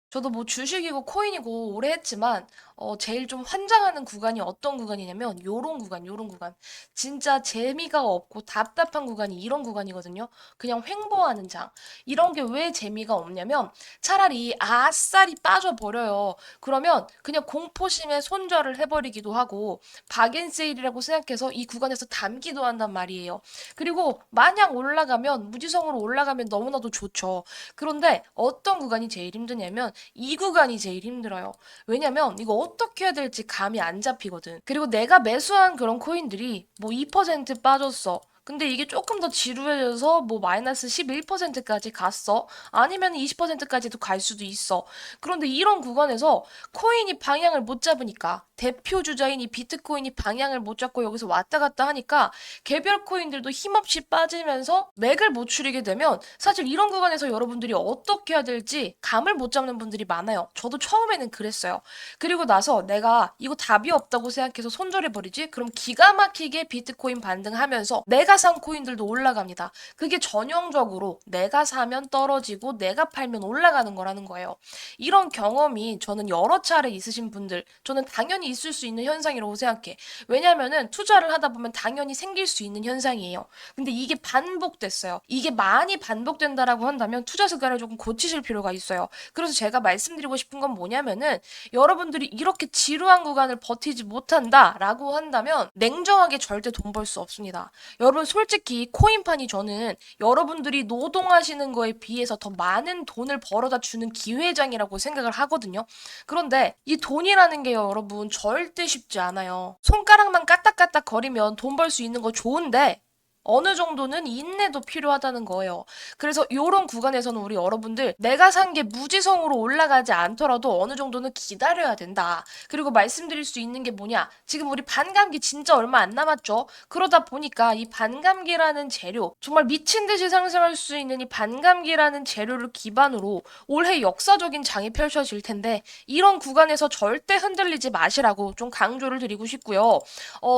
저도 뭐 주식이고 코인이고 오래 했지만 제일 좀 환장하는 구간이 어떤 구간이냐면 요런 구간. 진짜 재미가 없고 답답한 구간이 이런 구간이거든요. 그냥 횡보하는 장. 이런 게 왜 재미가 없냐면 차라리 아싸리 빠져버려요. 그러면 그냥 공포심에 손절을 해버리기도 하고 박앤세일이라고 생각해서 이 구간에서 담기도 한단 말이에요. 그리고 마냥 올라가면 무지성으로 올라가면 너무나도 좋죠. 그런데 어떤 구간이 제일 힘드냐면 이 구간이 제일 힘들어요. 왜냐면 이거 어떻게 해야 될지 감이 안 잡히거든. 그리고 내가 매수한 그런 코인들이 뭐 2% 빠졌어. 근데 이게 조금 더 지루해져서 뭐 마이너스 11%까지 갔어. 아니면 20%까지도 갈 수도 있어. 그런데 이런 구간에서 코인이 방향을 못 잡으니까 대표 주자인 이 비트코인이 방향을 못 잡고 여기서 왔다 갔다 하니까 개별 코인들도 힘없이 빠지면서 맥을 못 추리게 되면 사실 이런 구간에서 여러분들이 어떻게 해야 될지 감을 못 잡는 분들이 많아요. 저도 처음에는 그랬어요. 그리고 나서 내가 이거 답이 없다고 생각해서 손절해버리지? 그럼 기가 막히게 비트코인 반등하면서 내가 산 코인들도 올라갑니다. 그게 전형적으로 내가 사면 떨어지고 내가 팔면 올라가는 거라는 거예요. 이런 경험이 저는 여러 차례 있으신 분들, 저는 당연히 있을 수 있는 현상이라고 생각해. 왜냐면은 투자를 하다 보면 당연히 생길 수 있는 현상이에요. 근데 이게 반복됐어요. 이게 많이 반복된다라고 한다면 투자 습관을 조금 고치실 필요가 있어요. 그래서 제가 말씀드리고 싶은 건 뭐냐면은 여러분들이 이렇게 지루한 구간을 버티지 못한다라고 한다면 냉정하게 절대 돈 벌 수 없습니다. 여러분 솔직히 코인판이 저는 여러분들이 노동하시는 거에 비해서 더 많은 돈을 벌어다 주는 기회장이라고 생각을 하거든요. 그런데 이 돈이라는 게요, 여러분 절대 쉽지 않아요. 손가락만 까딱까딱 거리면 돈 벌 수 있는 거 좋은데 어느 정도는 인내도 필요하다는 거예요. 그래서 이런 구간에서는 우리 여러분들 내가 산 게 무지성으로 올라가지 않더라도 어느 정도는 기다려야 된다. 그리고 말씀드릴 수 있는 게 뭐냐? 지금 우리 반감기 진짜 얼마 안 남았죠? 그러다 보니까 이 반감기라는 재료, 정말 미친 듯이 상승할 수 있는 이 반감기라는 재료를 기반으로 올해 역사적인 장이 펼쳐질 텐데 이런 구간에서 절대 흔들리지 마시라고 좀 강조를 드리고 싶고요.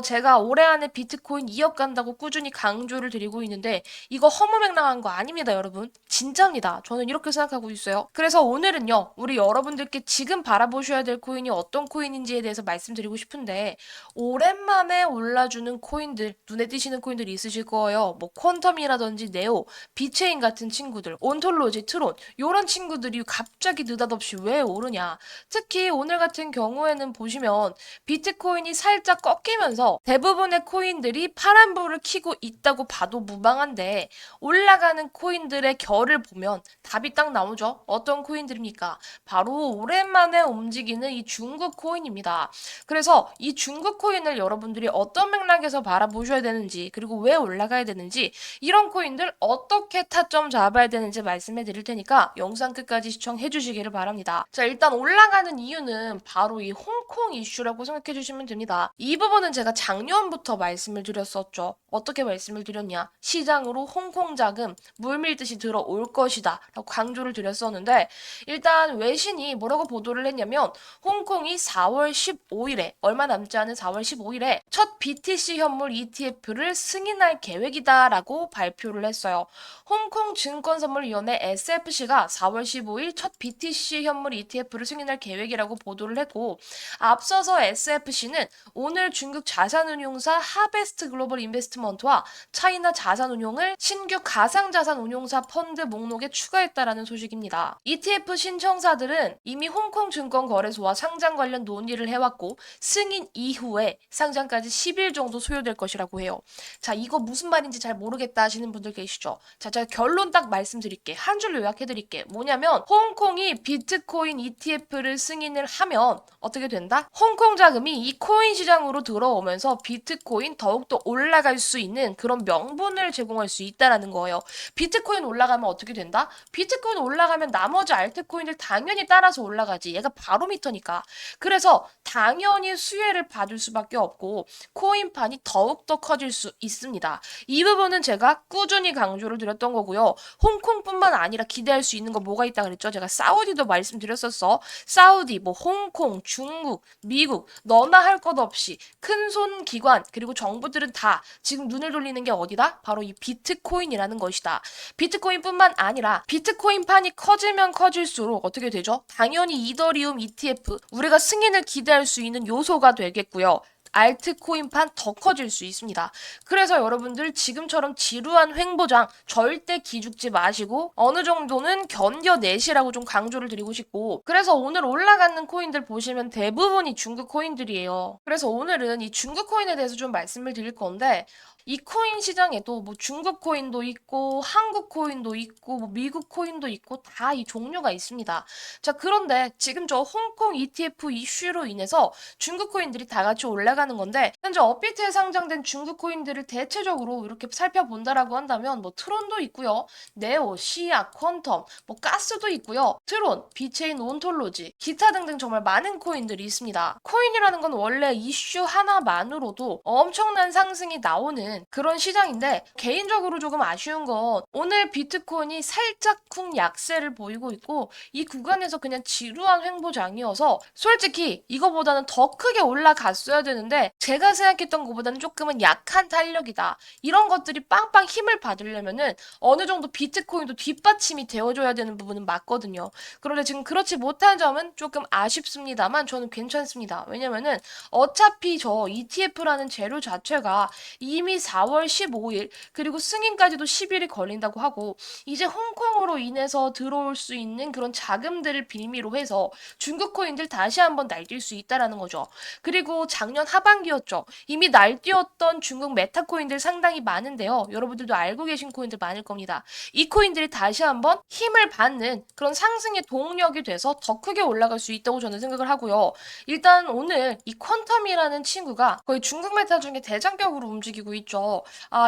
제가 올해 안에 비트코인 2억 간다고 꾸준히 강조를 드리고 있는데 이거 허무맹랑한 거 아닙니다, 여러분. 진짜입니다. 저는 이렇게 생각하고 있어요. 그래서 오늘은요, 우리 여러분들께 지금 바라보셔야 될 코인이 어떤 코인인지에 대해서 말씀드리고 싶은데 오랜만에 올라주는 코인들, 눈에 띄시는 코인들이 있으실 거예요. 뭐 퀀텀이라든지 네오, 비체인 같은 친구들, 온톨로지, 트론 이런 친구들이 갑자기 느닷없이 왜 오르냐. 특히 오늘 같은 경우에는 보시면 비트코인이 살짝 꺾이면서 대부분의 코인들이 파란불을 켜고 있다고 봐도 무방한데 올라가는 코인들의 결을 보면 답이 딱 나오죠. 어떤 코인들입니까? 바로 오랜만에 움직이는 이 중국 코인입니다. 그래서 이 중국 코인을 여러분들이 어떤 맥락에서 바라보셔야 되는지 그리고 왜 올라가야 되는지 이런 코인들 어떻게 타점 잡아야 되는지 말씀해 드릴 테니까 영상 끝까지 시청해 주시기를 바랍니다. 자, 일단 올라가는 이유는 바로 이 홍콩 이슈라고 생각해 주시면 됩니다. 이 부분은 제가 작년부터 말씀을 드렸었죠. 어떻게 말씀을 드렸냐? 시장으로 홍콩 자금 물밀듯이 들어올 것이다 라고 강조를 드렸었는데 일단 외신이 뭐라고 보도를 했냐면 홍콩이 4월 15일에 얼마 남지 않은 4월 15일에 첫 BTC 현물 ETF를 승인할 계획이다라고 발표를 했어요. 홍콩증권선물위원회 SFC가 4월 15일 첫 BTC 현물 ETF를 승인할 계획이라고 보도를 했고 앞서서 SFC는 오늘 중국 자산운용사 하베스트 글로벌 인베스트먼트와 차이나 자산운용을 신규 가상자산운용사 펀드 목록에 추가했다라는 소식입니다. ETF 신청사들은 이미 홍콩 증권거래소와 상장 관련 논의를 해왔고 승인 이후에 상장까지 10일 정도 소요될 것이라고 해요. 자, 이거 무슨 말인지 잘 모르겠다 하시는 분들 계시죠? 자, 제가 결론 딱 말씀드릴게. 한 줄로 요약해드릴게. 뭐냐면 홍콩이 비트코인 ETF를 승인을 하면 어떻게 된다? 홍콩 자금이 이 코인 시장으로 들어오면서 비트코인 더욱더 올라갈 수 있는 그런 명분을 제공할 수 있다라는 거예요. 비트코인 올라가면 어떻게 된다? 비트코인 올라가면 나머지 알트코인들 당연히 따라서 올라가지. 얘가 바로미터니까. 그래서 당연히 수혜를 받을 수밖에 없고 코인판이 더욱더 커질 수 있습니다. 이 부분은 제가 꾸준히 강조를 드렸던 거고요. 홍콩뿐만 아니라 기대할 수 있는 거 뭐가 있다 그랬죠? 제가 사우디도 말씀드렸었어. 사우디, 뭐 홍콩, 중국, 미국 너나 할 것 없이 큰 손 기관 그리고 정부들은 다 지금 눈을 돌리는 있는 게 어디다? 바로 이 비트코인이라는 것이다. 비트코인뿐만 아니라 비트코인판이 커지면 커질수록 어떻게 되죠? 당연히 이더리움 ETF, 우리가 승인을 기대할 수 있는 요소가 되겠고요. 알트코인판 더 커질 수 있습니다. 그래서 여러분들 지금처럼 지루한 횡보장 절대 기죽지 마시고 어느 정도는 견뎌내시라고 좀 강조를 드리고 싶고, 그래서 오늘 올라가는 코인들 보시면 대부분이 중국 코인들이에요. 그래서 오늘은 이 중국 코인에 대해서 좀 말씀을 드릴 건데, 이 코인 시장에도 뭐 중국 코인도 있고 한국 코인도 있고 뭐 미국 코인도 있고 다 이 종류가 있습니다. 자, 그런데 지금 저 홍콩 ETF 이슈로 인해서 중국 코인들이 다 같이 올라가는 건데, 현재 업비트에 상장된 중국 코인들을 대체적으로 이렇게 살펴본다라고 한다면 뭐 트론도 있고요. 네오, 시아, 퀀텀, 뭐 가스도 있고요. 트론, 비체인 온톨로지, 기타 등등 정말 많은 코인들이 있습니다. 코인이라는 건 원래 이슈 하나만으로도 엄청난 상승이 나오는 그런 시장인데, 개인적으로 조금 아쉬운 건 오늘 비트코인이 살짝쿵 약세를 보이고 있고 이 구간에서 그냥 지루한 횡보장이어서 솔직히 이거보다는 더 크게 올라갔어야 되는데 제가 생각했던 것보다는 조금은 약한 탄력이다. 이런 것들이 빵빵 힘을 받으려면은 어느 정도 비트코인도 뒷받침이 되어줘야 되는 부분은 맞거든요. 그런데 지금 그렇지 못한 점은 조금 아쉽습니다만 저는 괜찮습니다. 왜냐면은 어차피 저 ETF라는 재료 자체가 이미 4월 15일 그리고 승인까지도 10일이 걸린다고 하고, 이제 홍콩으로 인해서 들어올 수 있는 그런 자금들을 빌미로 해서 중국 코인들 다시 한번 날뛸 수 있다라는 거죠. 그리고 작년 하반기였죠. 이미 날뛰었던 중국 메타 코인들 상당히 많은데요. 여러분들도 알고 계신 코인들 많을 겁니다. 이 코인들이 다시 한번 힘을 받는 그런 상승의 동력이 돼서 더 크게 올라갈 수 있다고 저는 생각을 하고요. 일단 오늘 이 퀀텀이라는 친구가 거의 중국 메타 중에 대장격으로 움직이고 있죠.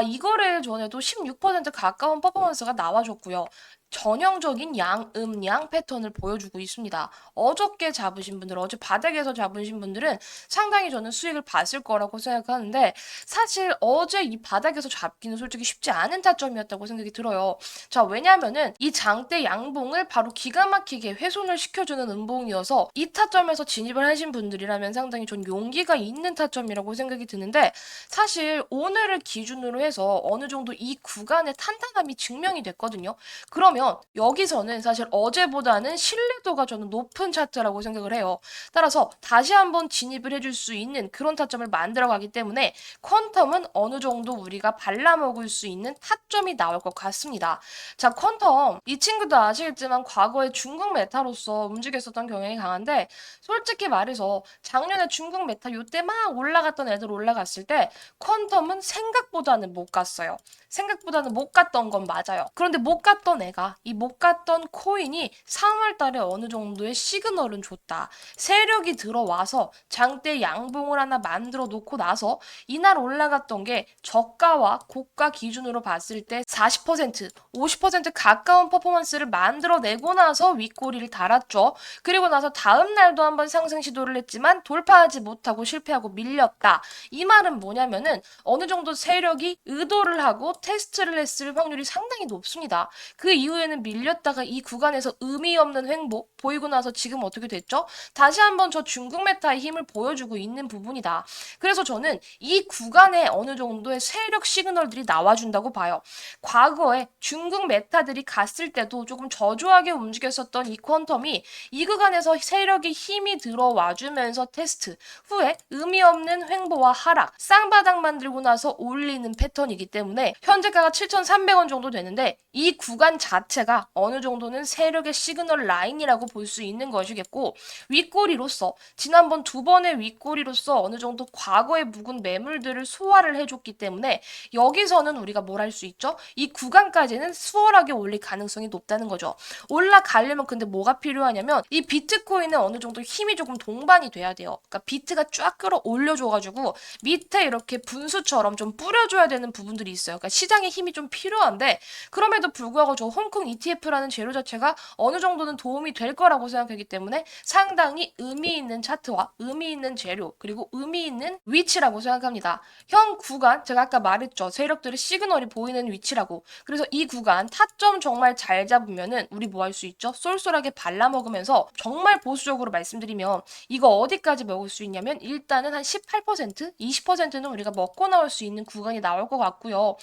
이거를 전에도 16% 가까운 퍼포먼스가 나와줬고요. 전형적인 양음양 패턴을 보여주고 있습니다. 어저께 잡으신 분들, 어제 바닥에서 잡으신 분들은 상당히 저는 수익을 봤을 거라고 생각하는데, 사실 어제 이 바닥에서 잡기는 솔직히 쉽지 않은 타점이었다고 생각이 들어요. 자, 왜냐면은 이 장대 양봉을 바로 기가 막히게 훼손을 시켜주는 음봉이어서 이 타점에서 진입을 하신 분들이라면 상당히 전 용기가 있는 타점이라고 생각이 드는데, 사실 오늘을 기준으로 해서 어느 정도 이 구간의 탄탄함이 증명이 됐거든요. 그러면 여기서는 사실 어제보다는 신뢰도가 저는 높은 차트라고 생각을 해요. 따라서 다시 한번 진입을 해줄 수 있는 그런 타점을 만들어 가기 때문에 퀀텀은 어느 정도 우리가 발라먹을 수 있는 타점이 나올 것 같습니다. 자, 퀀텀 이 친구도 아시겠지만 과거에 중국 메타로서 움직였었던 경향이 강한데, 솔직히 말해서 작년에 중국 메타 요때 막 올라갔던 애들 올라갔을 때 퀀텀은 생각보다는 못 갔어요. 생각보다는 못 갔던 건 맞아요. 그런데 못 갔던 애가 이 못 갔던 코인이 3월 달에 어느 정도의 시그널은 줬다. 세력이 들어와서 장대 양봉을 하나 만들어 놓고 나서 이날 올라갔던 게 저가와 고가 기준으로 봤을 때 40%, 50% 가까운 퍼포먼스를 만들어내고 나서 윗꼬리를 달았죠. 그리고 나서 다음 날도 한번 상승 시도를 했지만 돌파하지 못하고 실패하고 밀렸다. 이 말은 뭐냐면은 어느 정도 세력이 의도를 하고 테스트를 했을 확률이 상당히 높습니다. 그 이후에는 밀렸다가 이 구간에서 의미 없는 횡보 보이고 나서 지금 어떻게 됐죠? 다시 한번 저 중국 메타의 힘을 보여주고 있는 부분이다. 그래서 저는 이 구간에 어느 정도의 세력 시그널들이 나와준다고 봐요. 과거에 중국 메타들이 갔을 때도 조금 저조하게 움직였었던 이 퀀텀이 이 구간에서 세력이 힘이 들어와주면서 테스트 후에 의미 없는 횡보와 하락, 쌍바닥 만들고 나서 올리는 패턴이기 때문에 현재가가 7,300원 정도 되는데 이 구간 자체가 어느 정도는 세력의 시그널 라인이라고 볼 수 있는 것이겠고, 윗꼬리로서 지난번 두 번의 윗꼬리로서 어느 정도 과거의 묵은 매물들을 소화를 해줬기 때문에 여기서는 우리가 뭘 할 수 있죠? 이 구간까지는 수월하게 올릴 가능성이 높다는 거죠. 올라가려면 근데 뭐가 필요하냐면 이 비트코인에 어느 정도 힘이 조금 동반이 돼야 돼요. 그러니까 비트가 쫙 끌어올려줘가지고 밑에 이렇게 분수처럼 좀 뿌려줘야 되는 부분들이 있어요. 그러니까 시장의 힘이 좀 필요한데, 그럼에도 불구하고 저 홍콩 홍콩 ETF라는 재료 자체가 어느 정도는 도움이 될 거라고 생각하기 때문에 상당히 의미 있는 차트와 의미 있는 재료 그리고 의미 있는 위치라고 생각합니다. 현 구간 제가 아까 말했죠. 세력들의 시그널이 보이는 위치라고. 그래서 이 구간 타점 정말 잘 잡으면은 우리 뭐 할 수 있죠? 쏠쏠하게 발라먹으면서 정말 보수적으로 말씀드리면 이거 어디까지 먹을 수 있냐면 일단은 한 18%, 20%는 우리가 먹고 나올 수 있는 구간이 나올 것 같고요.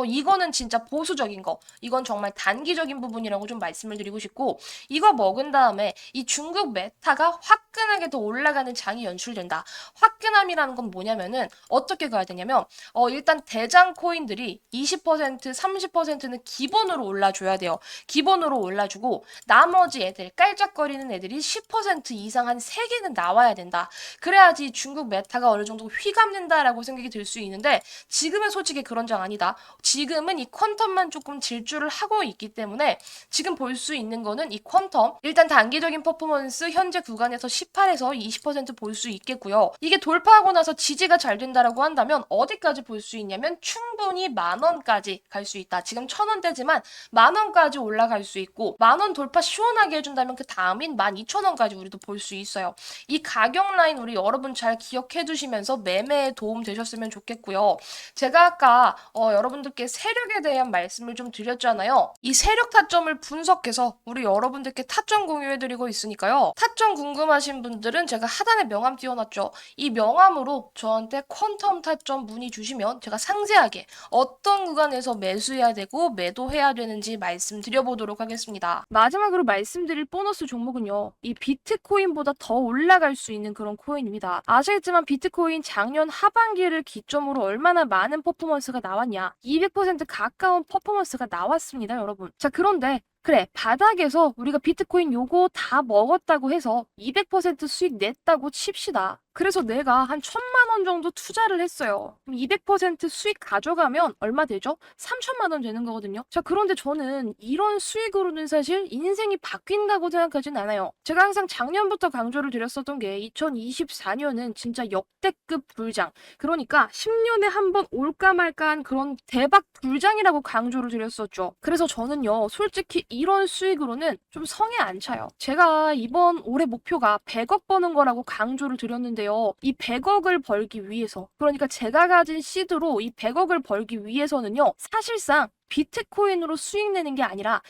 이거는 진짜 보수적인 거. 이건 정말 단기적인 부분이라고 좀 말씀을 드리고 싶고 이거 먹은 다음에 이 중국 메타가 화끈하게 더 올라가는 장이 연출된다. 화끈함이라는 건 뭐냐면은 어떻게 가야 되냐면 일단 대장 코인들이 20%, 30%는 기본으로 올라줘야 돼요. 기본으로 올라주고 나머지 애들 깔짝거리는 애들이 10% 이상 한 3개는 나와야 된다. 그래야지 중국 메타가 어느 정도 휘감는다라고 생각이 들 수 있는데 지금은 솔직히 그런 장 아니다. 지금은 이 퀀텀만 조금 질주를 하고 있기 때문에 지금 볼 수 있는 거는 이 퀀텀 일단 단기적인 퍼포먼스 현재 구간에서 18에서 20% 볼 수 있겠고요. 이게 돌파하고 나서 지지가 잘 된다라고 한다면 어디까지 볼 수 있냐면 충분히 10,000원까지 갈 수 있다. 지금 1,000원대지만 10,000원까지 올라갈 수 있고 10,000원 돌파 시원하게 해준다면 그 다음인 12,000원까지 우리도 볼 수 있어요. 이 가격 라인 우리 여러분 잘 기억해 두시면서 매매에 도움 되셨으면 좋겠고요. 제가 아까 여러분들께 세력에 대한 말씀을 좀 드렸잖아요. 이 세력 타점을 분석해서 우리 여러분들께 타점 공유해드리고 있으니까요. 타점 궁금하신 분들은 제가 하단에 명함 띄워놨죠. 이 명함으로 저한테 퀀텀 타점 문의 주시면 제가 상세하게 어떤 구간에서 매수해야 되고 매도해야 되는지 말씀드려보도록 하겠습니다. 마지막으로 말씀드릴 보너스 종목은요. 이 비트코인보다 더 올라갈 수 있는 그런 코인입니다. 아시겠지만 비트코인 작년 하반기를 기점으로 얼마나 많은 퍼포먼스가 나왔냐. 200% 가까운 퍼포먼스가 나왔습니다, 여러분. 자, 그런데 그래, 바닥에서 우리가 비트코인 요거 다 먹었다고 해서 200% 수익 냈다고 칩시다. 그래서 내가 한 1,000만 원 정도 투자를 했어요. 그럼 200% 수익 가져가면 얼마 되죠? 3,000만 원 되는 거거든요. 자, 그런데 저는 이런 수익으로는 사실 인생이 바뀐다고 생각하진 않아요. 제가 항상 작년부터 강조를 드렸었던 게 2024년은 진짜 역대급 불장. 그러니까 10년에 한 번 올까 말까한 그런 대박 불장이라고 강조를 드렸었죠. 그래서 저는요, 솔직히 이런 수익으로는 좀 성에 안 차요. 제가 이번 올해 목표가 100억 버는 거라고 강조를 드렸는데요. 이 100억을 벌기 위해서, 그러니까 제가 가진 시드로 이 100억을 벌기 위해서는요, 사실상 비트코인으로 수익 내는 게 아니라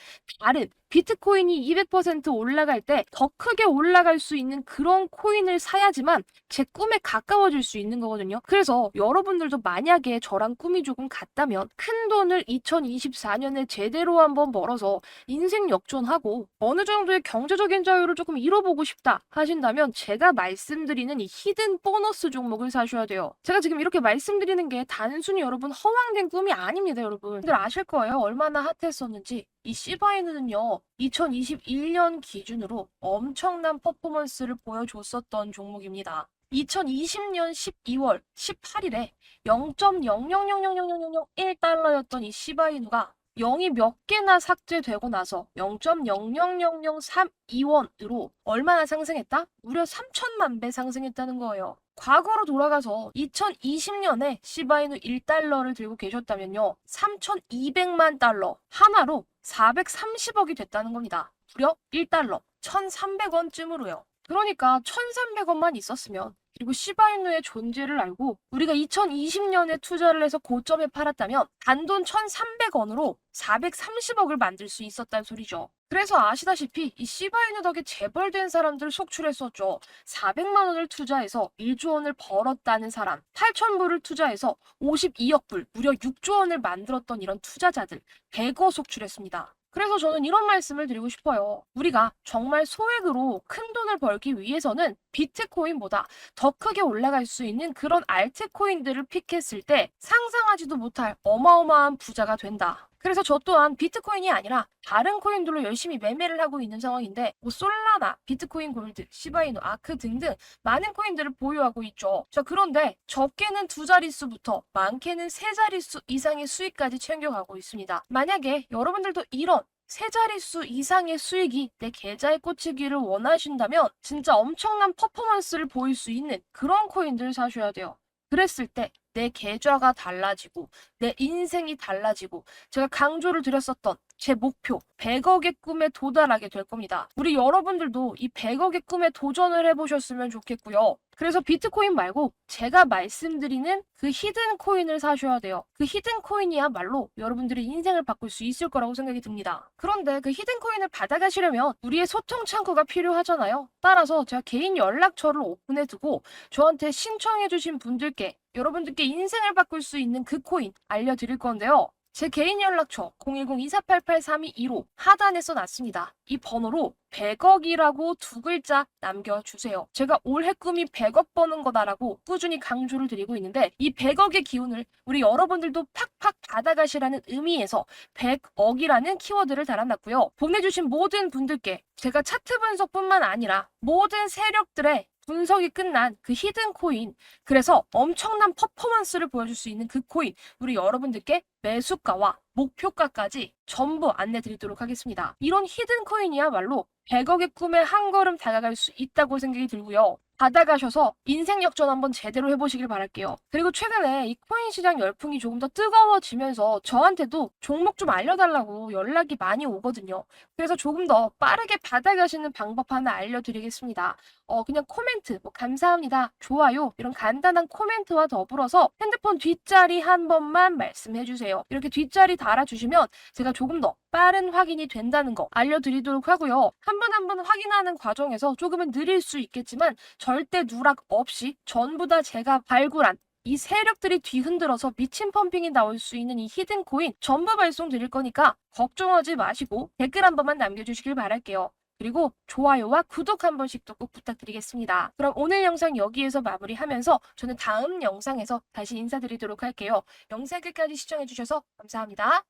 다른 비트코인이 200% 올라갈 때 더 크게 올라갈 수 있는 그런 코인을 사야지만 제 꿈에 가까워질 수 있는 거거든요. 그래서 여러분들도 만약에 저랑 꿈이 조금 같다면 큰 돈을 2024년에 제대로 한번 벌어서 인생 역전하고 어느 정도의 경제적인 자유를 조금 이뤄보고 싶다 하신다면 제가 말씀드리는 이 히든 보너스 종목을 사셔야 돼요. 제가 지금 이렇게 말씀드리는 게 단순히 여러분 허황된 꿈이 아닙니다, 여러분. 여러분들 아실 거예요. 얼마나 핫했었는지. 이 시바이누는요, 2021년 기준으로 엄청난 퍼포먼스를 보여줬었던 종목입니다. 2020년 12월 18일에 0.0000001달러였던 이 시바이누가 0이 몇 개나 삭제되고 나서 0.0000032원으로 얼마나 상승했다? 무려 3천만 배 상승했다는 거예요. 과거로 돌아가서 2020년에 시바이누 1달러를 들고 계셨다면요. 3,200만 달러 하나로 430억이 됐다는 겁니다. 무려 1달러 1,300원쯤으로요. 그러니까 1,300원만 있었으면 그리고 시바이누의 존재를 알고 우리가 2020년에 투자를 해서 고점에 팔았다면 단돈 1,300원으로 430억을 만들 수 있었다는 소리죠. 그래서 아시다시피 이 시바이누 덕에 재벌된 사람들 속출했었죠. 400만 원을 투자해서 1조 원을 벌었다는 사람, 8,000불을 투자해서 52억 불, 무려 6조 원을 만들었던 이런 투자자들 100억 속출했습니다. 그래서 저는 이런 말씀을 드리고 싶어요. 우리가 정말 소액으로 큰 돈을 벌기 위해서는 비트코인보다 더 크게 올라갈 수 있는 그런 알트코인들을 픽했을 때 상상하지도 못할 어마어마한 부자가 된다. 그래서 저 또한 비트코인이 아니라 다른 코인들로 열심히 매매를 하고 있는 상황인데 뭐 솔라나, 비트코인 골드, 시바이누, 아크 등등 많은 코인들을 보유하고 있죠. 자, 그런데 적게는 2자릿수부터 많게는 3자릿수 이상의 수익까지 챙겨가고 있습니다. 만약에 여러분들도 이런 3자릿수 이상의 수익이 내 계좌에 꽂히기를 원하신다면 진짜 엄청난 퍼포먼스를 보일 수 있는 그런 코인들을 사셔야 돼요. 그랬을 때 내 계좌가 달라지고 내 인생이 달라지고 제가 강조를 드렸었던 제 목표 100억의 꿈에 도달하게 될 겁니다. 우리 여러분들도 이 100억의 꿈에 도전을 해보셨으면 좋겠고요. 그래서 비트코인 말고 제가 말씀드리는 그 히든 코인을 사셔야 돼요. 그 히든 코인이야말로 여러분들의 인생을 바꿀 수 있을 거라고 생각이 듭니다. 그런데 그 히든 코인을 받아가시려면 우리의 소통 창구가 필요하잖아요. 따라서 제가 개인 연락처를 오픈해두고 저한테 신청해주신 분들께 여러분들께 인생을 바꿀 수 있는 그 코인 알려드릴 건데요. 제 개인 연락처 010-2488-3215 하단에 써놨습니다. 이 번호로 100억이라고 두 글자 남겨주세요. 제가 올해 꿈이 100억 버는 거다라고 꾸준히 강조를 드리고 있는데 이 100억의 기운을 우리 여러분들도 팍팍 받아가시라는 의미에서 100억이라는 키워드를 달아놨고요. 보내주신 모든 분들께 제가 차트 분석뿐만 아니라 모든 세력들의 분석이 끝난 그 히든 코인, 그래서 엄청난 퍼포먼스를 보여줄 수 있는 그 코인, 우리 여러분들께 매수가와 목표가까지 전부 안내 드리도록 하겠습니다. 이런 히든 코인이야말로 100억의 꿈에 한 걸음 다가갈 수 있다고 생각이 들고요. 받아가셔서 인생 역전 한번 제대로 해보시길 바랄게요. 그리고 최근에 이 코인 시장 열풍이 조금 더 뜨거워지면서 저한테도 종목 좀 알려달라고 연락이 많이 오거든요. 그래서 조금 더 빠르게 받아가시는 방법 하나 알려드리겠습니다. 그냥 코멘트, 뭐 감사합니다, 좋아요 이런 간단한 코멘트와 더불어서 핸드폰 뒷자리 한 번만 말씀해주세요. 이렇게 뒷자리 달아주시면 제가 조금 더 빠른 확인이 된다는 거 알려드리도록 하고요. 한 번 한 번 확인하는 과정에서 조금은 느릴 수 있겠지만 절대 누락 없이 전부 다 제가 발굴한 이 세력들이 뒤흔들어서 미친 펌핑이 나올 수 있는 이 히든 코인 전부 발송 드릴 거니까 걱정하지 마시고 댓글 한 번만 남겨주시길 바랄게요. 그리고 좋아요와 구독 한 번씩도 꼭 부탁드리겠습니다. 그럼 오늘 영상 여기에서 마무리하면서 저는 다음 영상에서 다시 인사드리도록 할게요. 영상 끝까지 시청해주셔서 감사합니다.